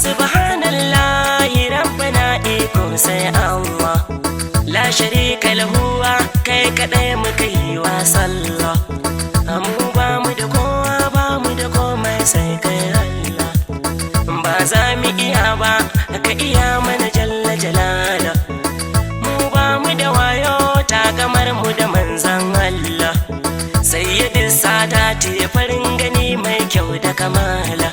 subhanallahi rabbana iko sai Allah la sharika lahu kai kadai muka yi wa sallah mu ba mu da kowa ba mu da komai sai kai Allah ba za mu iya ba ka iya mana jalla jalala mu ba mu da wayo ta kamar mu da manzan Allah sayyidin sadati farin gani mai kyau da kamala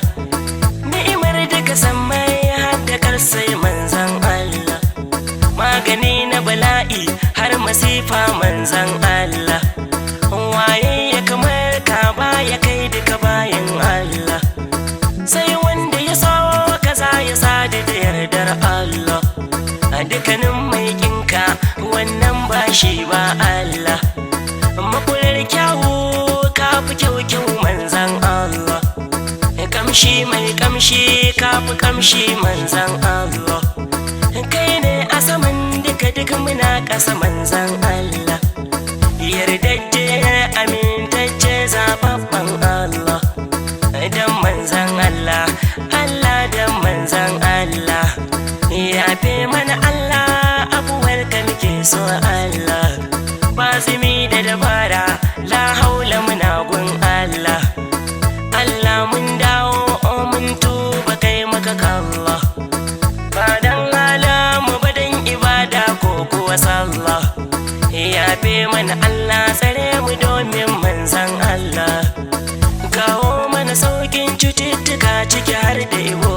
ni'imar da ka san mai haddakar sai manzan Allah magani na bala'i har masifa manzan Allah waye ya kamar ka baya kai duka bayan Allah sai wanda ya so kaza ya sadu da yardar Allah a dukkanin mai kinka wannan ba shi ba Allah makular kyawu ka fi kyau manzan Allah kamshi mai kamshi ka fi kamshi manzan Allah kai ne a saman duka muna ƙasa manzan Allah yardajje amintacce zababban Allah dan manzan Allah Allah dan manzan Allah yafe mana Allah abuwar ka muke so Allah bazimi da dabara la haula muna gun Allah Allah mun dawo mun tuba kai maka kalla ba dan alamu ba dan ibada ko kuwa sallah yafe mana Allah tsare mu domin manzan Allah kawo mana saukin cututtuka ciki har da ibo